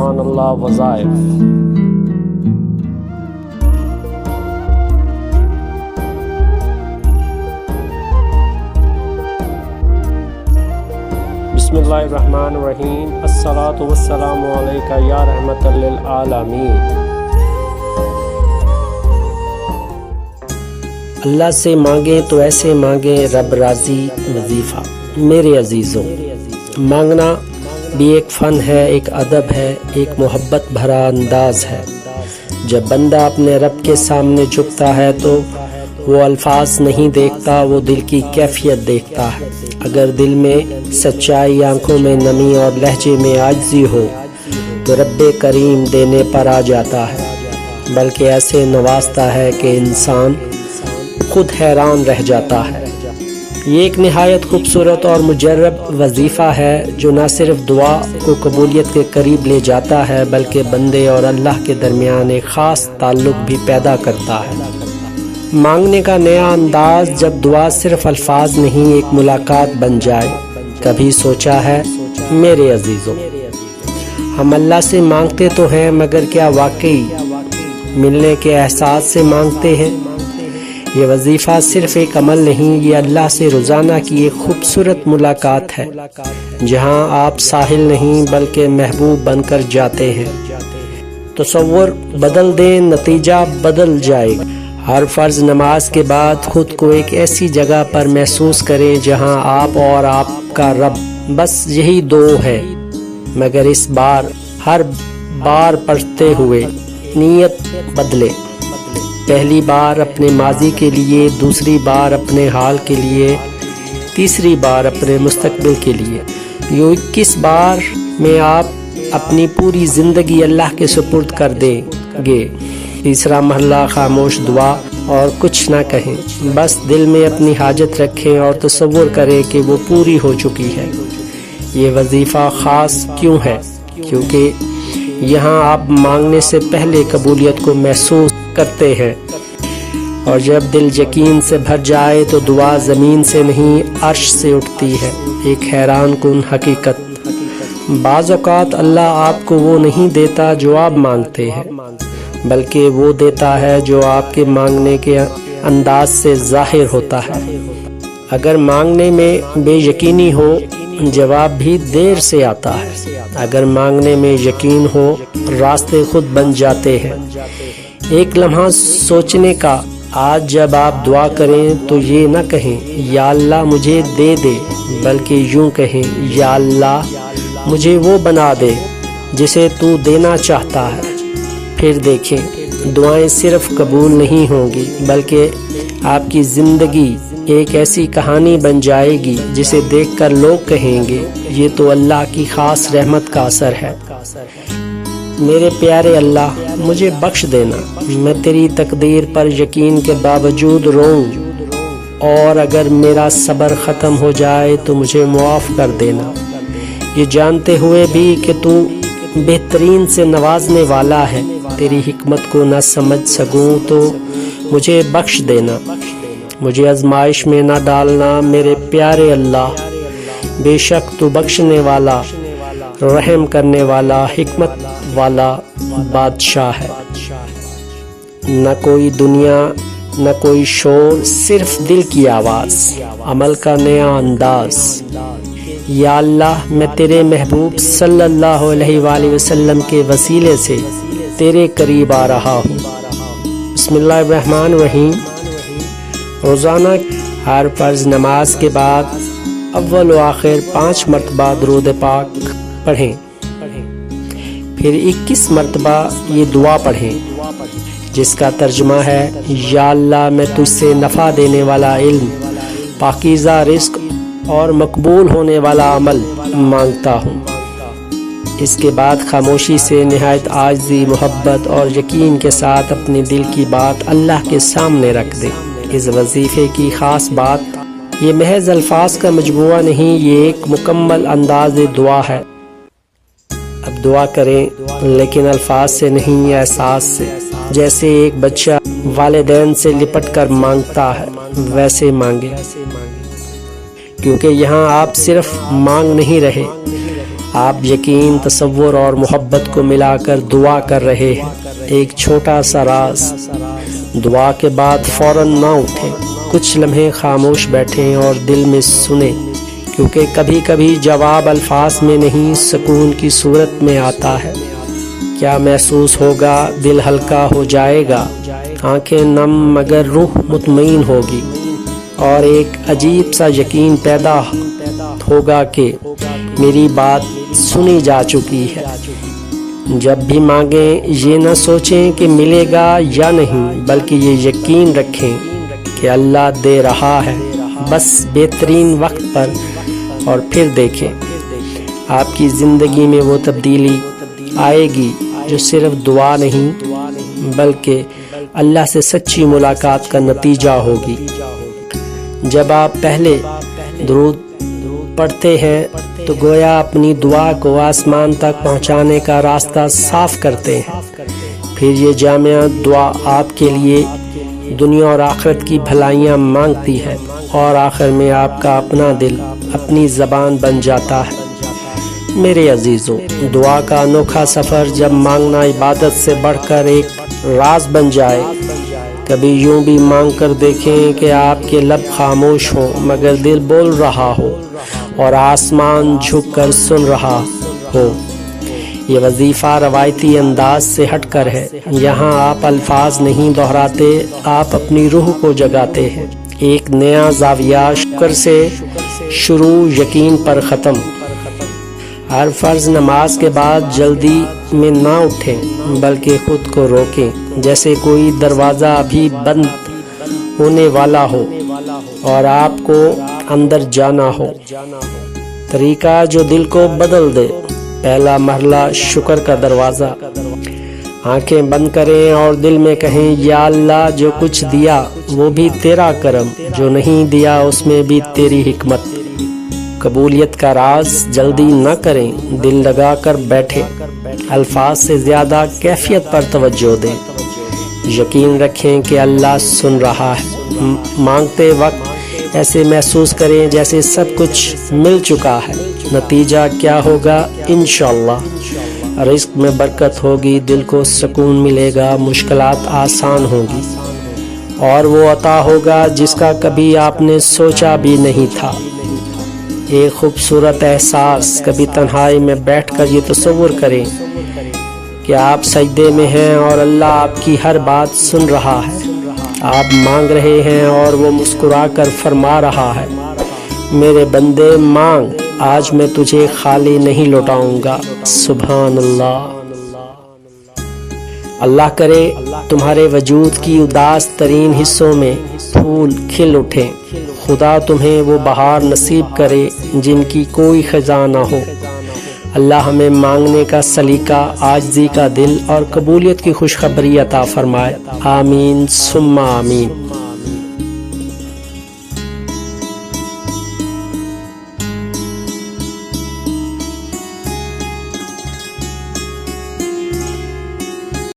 سبحان اللہ وظائف۔ بسم اللہ الرحمن الرحیم۔ الصلاۃ والسلام علیکہ یا رحمت للعالمین۔ اللہ سے مانگیں تو ایسے مانگیں رب راضی وظیفہ۔ میرے عزیزوں، مانگنا بھی ایک فن ہے، ایک ادب ہے، ایک محبت بھرا انداز ہے۔ جب بندہ اپنے رب کے سامنے جھکتا ہے تو وہ الفاظ نہیں دیکھتا، وہ دل کی کیفیت دیکھتا ہے۔ اگر دل میں سچائی، آنکھوں میں نمی اور لہجے میں عاجزی ہو تو رب کریم دینے پر آ جاتا ہے، بلکہ ایسے نوازتا ہے کہ انسان خود حیران رہ جاتا ہے۔ یہ ایک نہایت خوبصورت اور مجرب وظیفہ ہے جو نہ صرف دعا کو قبولیت کے قریب لے جاتا ہے بلکہ بندے اور اللہ کے درمیان ایک خاص تعلق بھی پیدا کرتا ہے۔ مانگنے کا نیا انداز، جب دعا صرف الفاظ نہیں ایک ملاقات بن جائے۔ کبھی سوچا ہے میرے عزیزوں، ہم اللہ سے مانگتے تو ہیں مگر کیا واقعی ملنے کے احساس سے مانگتے ہیں؟ یہ وظیفہ صرف ایک عمل نہیں، یہ اللہ سے روزانہ کی ایک خوبصورت ملاقات ہے، جہاں آپ ساحل نہیں بلکہ محبوب بن کر جاتے ہیں۔ تصور بدل دیں، نتیجہ بدل جائے گا۔ ہر فرض نماز کے بعد خود کو ایک ایسی جگہ پر محسوس کریں جہاں آپ اور آپ کا رب، بس یہی دو ہے، مگر اس بار ہر بار پڑھتے ہوئے نیت بدلے۔ پہلی بار اپنے ماضی کے لیے، دوسری بار اپنے حال کے لیے، تیسری بار اپنے مستقبل کے لیے۔ یوں 21 بار میں آپ اپنی پوری زندگی اللہ کے سپرد کر دیں گے۔ تیسرا مرحلہ خاموش دعا، اور کچھ نہ کہیں، بس دل میں اپنی حاجت رکھیں اور تصور کریں کہ وہ پوری ہو چکی ہے۔ یہ وظیفہ خاص کیوں ہے؟ کیونکہ یہاں آپ مانگنے سے پہلے قبولیت کو محسوس کرتے ہیں، اور جب دل یقین سے بھر جائے تو دعا زمین سے نہیں عرش سے اٹھتی ہے۔ ایک حیران کن حقیقت، بعض اوقات اللہ آپ کو وہ نہیں دیتا جو آپ مانگتے ہیں، بلکہ وہ دیتا ہے جو آپ کے مانگنے کے انداز سے ظاہر ہوتا ہے۔ اگر مانگنے میں بے یقینی ہو، جواب بھی دیر سے آتا ہے۔ اگر مانگنے میں یقین ہو، راستے خود بن جاتے ہیں۔ ایک لمحہ سوچنے کا، آج جب آپ دعا کریں تو یہ نہ کہیں یا اللہ مجھے دے دے، بلکہ یوں کہیں یا اللہ مجھے وہ بنا دے جسے تو دینا چاہتا ہے۔ پھر دیکھیں، دعائیں صرف قبول نہیں ہوں گی بلکہ آپ کی زندگی ایک ایسی کہانی بن جائے گی جسے دیکھ کر لوگ کہیں گے یہ تو اللہ کی خاص رحمت کا اثر ہے۔ میرے پیارے اللہ، مجھے بخش دینا، میں تیری تقدیر پر یقین کے باوجود روؤں، اور اگر میرا صبر ختم ہو جائے تو مجھے معاف کر دینا، یہ جانتے ہوئے بھی کہ تو بہترین سے نوازنے والا ہے۔ تیری حکمت کو نہ سمجھ سکوں تو مجھے بخش دینا، مجھے آزمائش میں نہ ڈالنا میرے پیارے اللہ۔ بے شک تو بخشنے والا، رحم کرنے والا، حکمت والا بادشاہ ہے۔ نہ کوئی دنیا، نہ کوئی شور، صرف دل کی آواز، عمل کا نیا انداز۔ یا اللہ، میں تیرے محبوب صلی اللہ علیہ وآلہ وسلم کے وسیلے سے تیرے قریب آ رہا ہوں۔ بسم اللہ الرحمن الرحیم۔ روزانہ ہر فرض نماز کے بعد اول و آخر 5 مرتبہ درود پاک پڑھیں، پھر 21 مرتبہ یہ دعا پڑھیں جس کا ترجمہ ہے، یا اللہ میں تجھ سے نفع دینے والا علم، پاکیزہ رزق اور مقبول ہونے والا عمل مانگتا ہوں۔ اس کے بعد خاموشی سے نہایت عاجزی، محبت اور یقین کے ساتھ اپنے دل کی بات اللہ کے سامنے رکھ دیں۔ اس وظیفے کی خاص بات، یہ محض الفاظ کا مجموعہ نہیں، یہ ایک مکمل انداز دعا ہے۔ اب دعا کریں لیکن الفاظ سے نہیں، احساس سے۔ جیسے ایک بچہ والدین سے لپٹ کر مانگتا ہے ویسے مانگے، کیونکہ یہاں آپ صرف مانگ نہیں رہے، آپ یقین، تصور اور محبت کو ملا کر دعا کر رہے ہیں۔ ایک چھوٹا سا راز، دعا کے بعد فوراً نہ اٹھیں، کچھ لمحے خاموش بیٹھیں اور دل میں سنیں، کیونکہ کبھی کبھی جواب الفاظ میں نہیں، سکون کی صورت میں آتا ہے۔ کیا محسوس ہوگا؟ دل ہلکا ہو جائے گا، آنکھیں نم مگر روح مطمئن ہوگی، اور ایک عجیب سا یقین پیدا ہوگا کہ میری بات سنی جا چکی ہے۔ جب بھی مانگیں یہ نہ سوچیں کہ ملے گا یا نہیں، بلکہ یہ یقین رکھیں کہ اللہ دے رہا ہے، بس بہترین وقت پر، اور پھر دیکھیں آپ کی زندگی میں وہ تبدیلی آئے گی جو صرف دعا نہیں بلکہ اللہ سے سچی ملاقات کا نتیجہ ہوگی۔ جب آپ پہلے درود پڑھتے ہیں تو گویا اپنی دعا کو آسمان تک پہنچانے کا راستہ صاف کرتے ہیں۔ پھر یہ جامع دعا آپ کے لیے دنیا اور آخرت کی بھلائیاں مانگتی ہے، اور آخر میں آپ کا اپنا دل اپنی زبان بن جاتا ہے۔ میرے عزیزوں، دعا کا انوکھا سفر جب مانگنا عبادت سے بڑھ کر ایک راز بن جائے۔ کبھی یوں بھی مانگ کر دیکھیں کہ آپ کے لب خاموش ہوں مگر دل بول رہا ہو، اور آسمان جھک کر سن رہا ہو۔ یہ وظیفہ روایتی انداز سے ہٹ کر ہے۔ یہاں آپ الفاظ نہیں دہراتے، آپ اپنی روح کو جگاتے ہیں۔ ایک نیا زاویہ، شکر سے شروع، یقین پر ختم۔ ہر فرض نماز کے بعد جلدی میں نہ اٹھیں بلکہ خود کو روکیں، جیسے کوئی دروازہ ابھی بند ہونے والا ہو اور آپ کو اندر جانا ہو۔ طریقہ جو دل کو بدل دے۔ پہلا مرحلہ، شکر کا دروازہ۔ آنکھیں بند کریں اور دل میں کہیں، یا اللہ جو کچھ دیا وہ بھی تیرا کرم، جو نہیں دیا اس میں بھی تیری حکمت۔ قبولیت کا راز، جلدی نہ کریں، دل لگا کر بیٹھیں، الفاظ سے زیادہ کیفیت پر توجہ دیں۔ یقین رکھیں کہ اللہ سن رہا ہے۔ مانگتے وقت ایسے محسوس کریں جیسے سب کچھ مل چکا ہے۔ نتیجہ کیا ہوگا؟ انشاءاللہ رزق میں برکت ہوگی، دل کو سکون ملے گا، مشکلات آسان ہوگی، اور وہ عطا ہوگا جس کا کبھی آپ نے سوچا بھی نہیں تھا۔ ایک خوبصورت احساس، کبھی تنہائی میں بیٹھ کر یہ تصور کریں کہ آپ سجدے میں ہیں اور اللہ آپ کی ہر بات سن رہا ہے۔ آپ مانگ رہے ہیں اور وہ مسکرا کر فرما رہا ہے، میرے بندے مانگ، آج میں تجھے خالی نہیں لوٹاؤں گا۔ سبحان اللہ۔ اللہ کرے تمہارے وجود کی اداس ترین حصوں میں پھول کھل اٹھیں، خدا تمہیں وہ بہار نصیب کرے جن کی کوئی خزاں نہ ہو۔ اللہ ہمیں مانگنے کا سلیقہ، عاجزی کا دل اور قبولیت کی خوشخبری عطا فرمائے۔ آمین ثم آمین۔